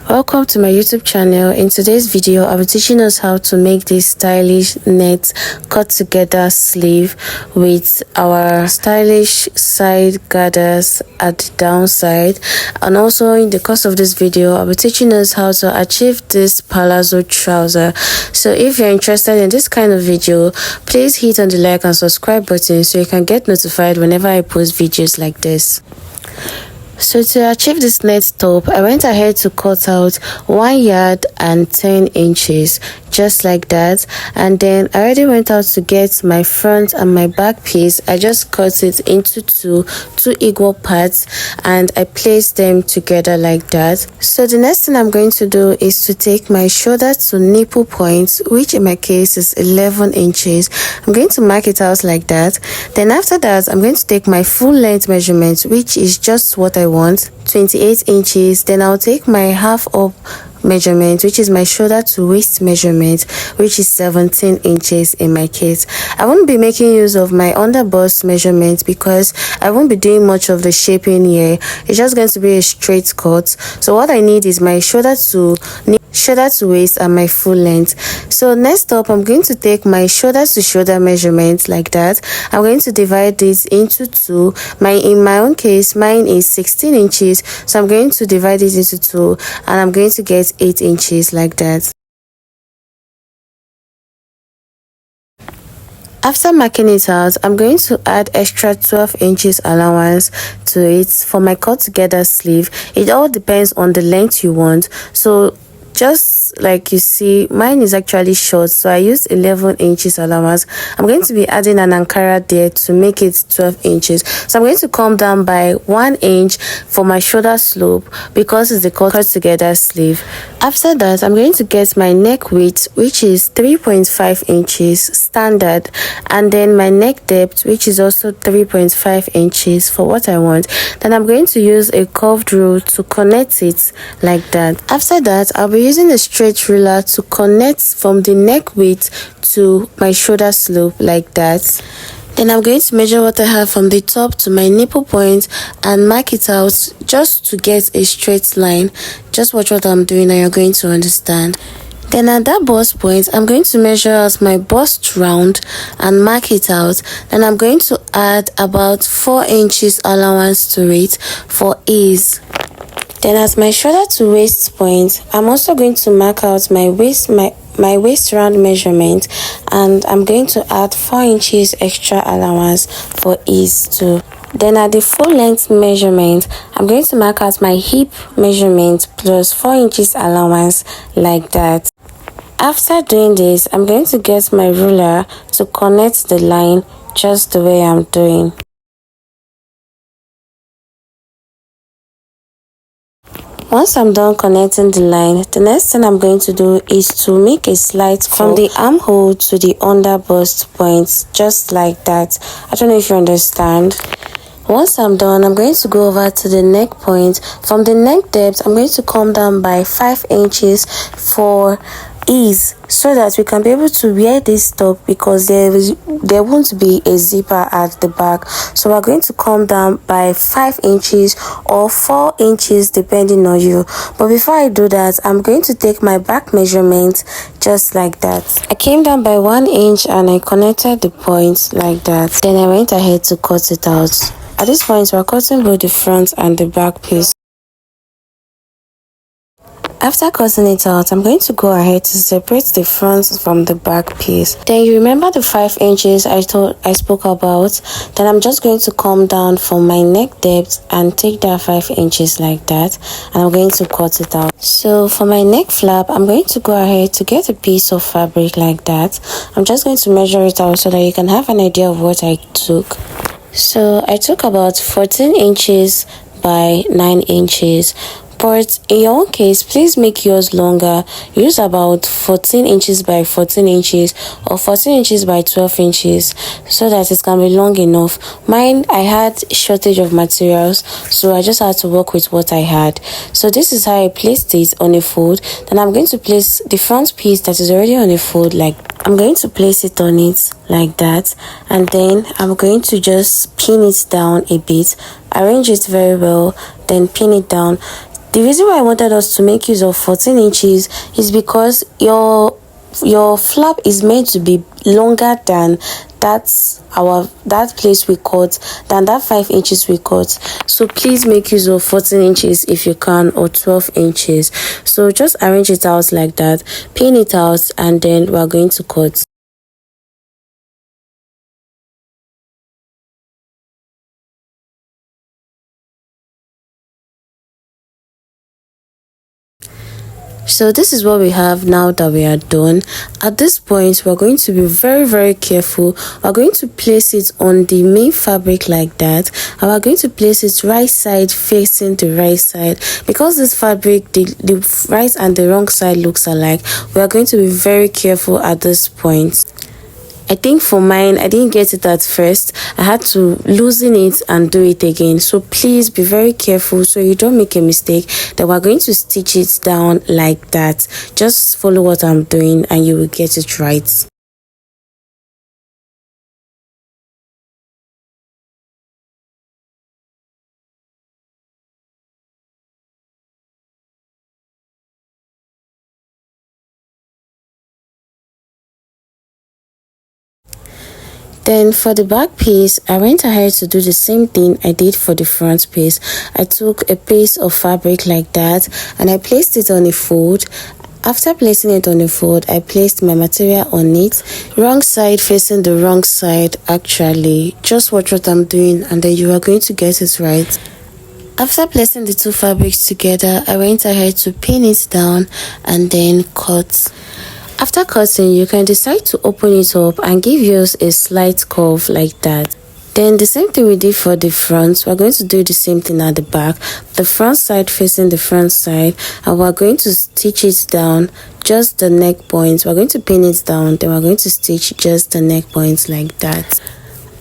Welcome to my YouTube channel. In today's video, I'll be teaching us how to make this stylish net cut together sleeve with our stylish side gathers at the downside. And also in the course of this video, I'll be teaching us how to achieve this palazzo trouser. So if you're interested in this kind of video, please hit on the like and subscribe button so you can get notified whenever I post videos like this. So to achieve this net top, I went ahead to cut out 1 yard and 10 inches, just like that. And then I already went out to get my front and my back piece. I just cut it into two equal parts and I placed them together like that. So the next thing I'm going to do is to take my shoulder to nipple point, which in my case is 11 inches. I'm going to mark it out like that. Then after that, I'm going to take my full length measurement, which is just what I want, 28 inches. Then I'll take my half up measurement, which is my shoulder to waist measurement, which is 17 inches in my case. I won't be making use of my under bust measurement because I won't be doing much of the shaping here. It's just going to be a straight cut. So what I need is my shoulder to waist and my full length. So next up, I'm going to take my shoulder to shoulder measurement like that. I'm going to divide this into two. In my own case, mine is 16 inches, so I'm going to divide it into two and I'm going to get 8 inches like that. After marking it out, I'm going to add extra 12 inches allowance to it for my cut together sleeve. It all depends on the length you want. So just like you see, mine is actually short, so I used 11 inches allowance. I'm going to be adding an Ankara there to make it 12 inches. So I'm going to come down by 1 inch for my shoulder slope because it's the cut together sleeve. After that, I'm going to get my neck width, which is 3.5 inches standard, and then my neck depth, which is also 3.5 inches for what I want. Then I'm going to use a curved rule to connect it like that. After that, I'll be using a straight ruler to connect from the neck width to my shoulder slope like that. Then I'm going to measure what I have from the top to my nipple point and mark it out just to get a straight line. Just watch what I'm doing and you're going to understand. Then at that bust point, I'm going to measure out my bust round and mark it out. Then I'm going to add about 4 inches allowance to it for ease. Then at my shoulder to waist point, I'm also going to mark out my waist round measurement, and I'm going to add 4 inches extra allowance for ease too. Then at the full length measurement, I'm going to mark out my hip measurement plus 4 inches allowance like that. After doing this, I'm going to get my ruler to connect the line just the way I'm doing. Once I'm done connecting the line, the next thing I'm going to do is to make a slight from the armhole to the under bust point, just like that. I don't know if you understand. Once I'm done, I'm going to go over to the neck point. From the neck depth, I'm going to come down by 5 inches for ease so that we can be able to wear this top because there won't be a zipper at the back. So we're going to come down by 5 inches or 4 inches depending on you. But before I do that, I'm going to take my back measurement just like that. I came down by 1 inch and I connected the points like that. Then I went ahead to cut it out. At this point, we're cutting both the front and the back piece. After cutting it out, I'm going to go ahead to separate the front from the back piece. Then you remember the 5 inches I spoke about? Then I'm just going to come down from my neck depth and take that 5 inches like that, and I'm going to cut it out. So for my neck flap, I'm going to go ahead to get a piece of fabric like that. I'm just going to measure it out so that you can have an idea of what I took. So I took about 14 inches by 9 inches. But in your own case, please make yours longer. Use about 14 inches by 14 inches or 14 inches by 12 inches so that it can be long enough. Mine, I had shortage of materials, so I just had to work with what I had. So this is how I placed it on a fold. Then I'm going to place the front piece that is already on a fold, like I'm going to place it on it like that, and then I'm going to just pin it down a bit, arrange it very well, then pin it down. The reason why I wanted us to make use of 14 inches is because your flap is meant to be longer than that place we cut, than that 5 inches we cut. So please make use of 14 inches if you can, or 12 inches. So just arrange it out like that, pin it out, and then we're going to cut. So this is what we have now that we are done. At this point, we're going to be very careful. We're going to place it on the main fabric like that, and we're going to place it right side facing the right side. Because this fabric, the right and the wrong side looks alike, we are going to be very careful at this point. I think for mine, I didn't get it at first. I had to loosen it and do it again. So please be very careful so you don't make a mistake. Then we're going to stitch it down like that. Just follow what I'm doing and you will get it right. Then for the back piece, I went ahead to do the same thing I did for the front piece. I took a piece of fabric like that and I placed it on a fold. After placing it on a fold, I placed my material on it, wrong side facing the wrong side actually. Just watch what I'm doing and then you are going to get it right. After placing the two fabrics together, I went ahead to pin it down and then cut. After cutting, you can decide to open it up and give yours a slight curve like that. Then the same thing we did for the front, we're going to do the same thing at the back. The front side facing the front side, and we're going to stitch it down just the neck points. We're going to pin it down, then we're going to stitch just the neck points like that.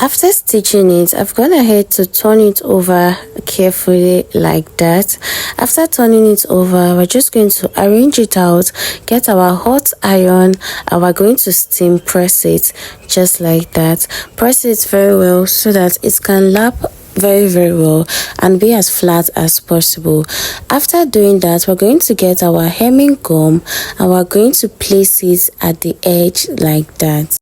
After stitching it, I've gone ahead to turn it over carefully like that. After turning it over, we're just going to arrange it out, get our hot iron, and we're going to steam press it just like that. Press it very well so that it can lap very well and be as flat as possible. After doing that, we're going to get our hemming gum and we're going to place it at the edge like that.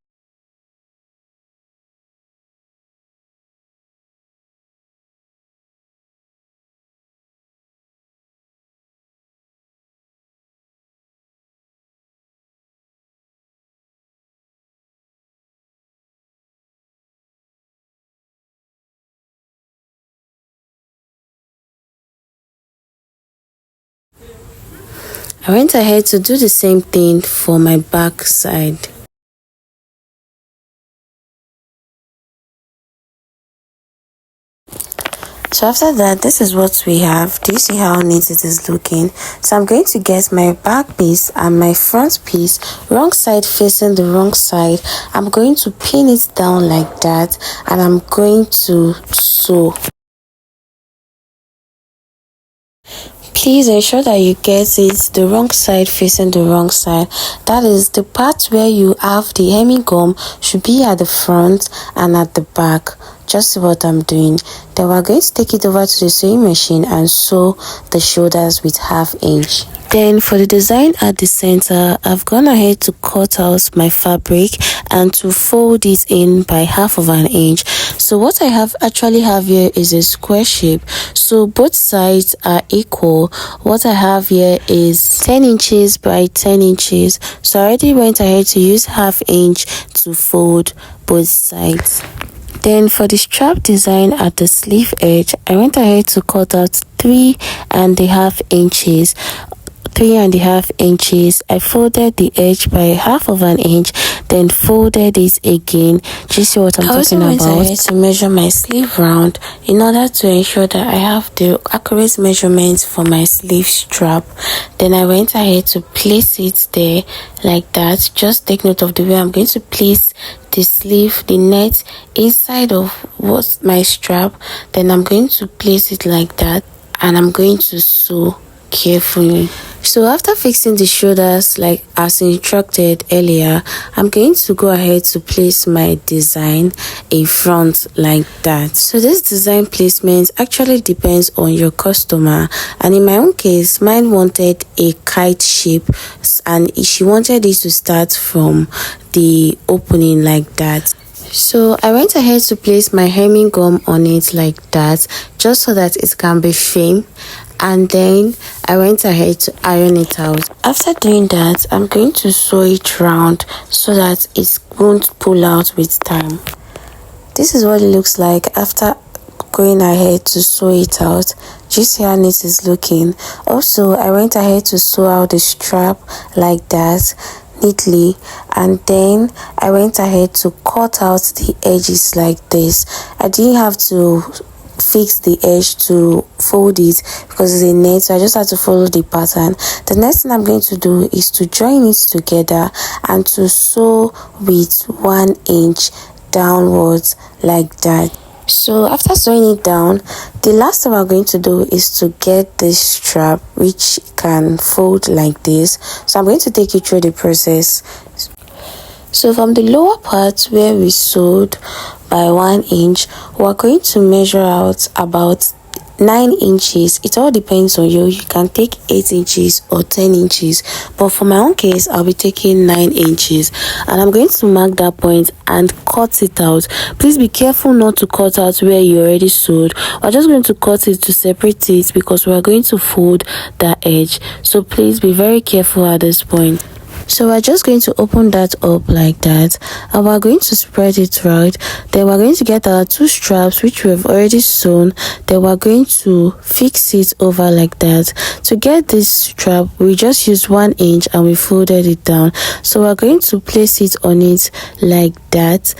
I went ahead to do the same thing for my back side. So after that, this is what we have. Do you see how neat it is looking? So I'm going to get my back piece and my front piece, wrong side facing the wrong side. I'm going to pin it down like that and I'm going to sew. Please ensure that you get it the wrong side facing the wrong side. That is, the part where you have the hemming gum should be at the front and at the back. Just see what I'm doing. Then we're going to take it over to the sewing machine and sew the shoulders with 1/2 inch. Then for the design at the center, I've gone ahead to cut out my fabric and to fold it in by 1/2 inch. So what I actually have here is a square shape. So both sides are equal. What I have here is 10 inches by 10 inches. So I already went ahead to use 1/2 inch to fold both sides. Then for the strap design at the sleeve edge, I went ahead to cut out 3.5 inches. 3.5 inches. I folded the edge by 1/2 inch, then folded it again. Do you see what I'm talking about? I went ahead to measure my sleeve round in order to ensure that I have the accurate measurements for my sleeve strap. Then I went ahead to place it there like that. Just take note of the way I'm going to place the sleeve, the net inside of what's my strap. Then I'm going to place it like that and I'm going to sew carefully. So after fixing the shoulders like as instructed earlier, I'm going to go ahead to place my design in front like that. So this design placement actually depends on your customer, and in my own case mine wanted a kite shape and she wanted it to start from the opening like that. So I went ahead to place my hemming gum on it like that, just so that it can be firm, and then I went ahead to iron it out. After doing that, I'm going to sew it round so that it won't pull out with time. This is what it looks like after going ahead to sew it out. Do you see how neat it's looking? Also, I went ahead to sew out the strap like that neatly, and then I went ahead to cut out the edges like this. I didn't have to fix the edge to fold it because it's a net, so I just had to follow the pattern. The next thing I'm going to do is to join it together and to sew with 1 inch downwards like that. So after sewing it down, the last thing I'm going to do is to get this strap which can fold like this. So I'm going to take you through the process. So from the lower part where we sewed by 1 inch, we're going to measure out about 9 inches. It all depends on you. You can take 8 inches or 10 inches, but for my own case I'll be taking 9 inches, and I'm going to mark that point and cut it out. Please be careful not to cut out where you already sewed. We're just going to cut it to separate it because we're going to fold that edge, so please be very careful at this point. So we're just going to open that up like that, and we're going to spread it right. Then we're going to get our 2 straps which we've already sewn. Then we're going to fix it over like that. To get this strap, we just used 1 inch and we folded it down. So we're going to place it on it like that.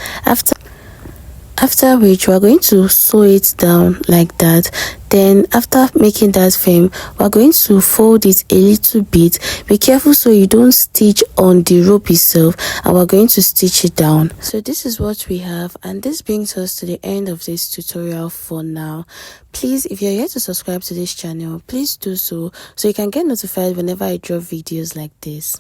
After which we're going to sew it down like that. Then after making that firm, we're going to fold it a little bit. Be careful so you don't stitch on the rope itself, and we're going to stitch it down. So this is what we have, and this brings us to the end of this tutorial for now. Please, if you're yet to subscribe to this channel, please do so you can get notified whenever I drop videos like this.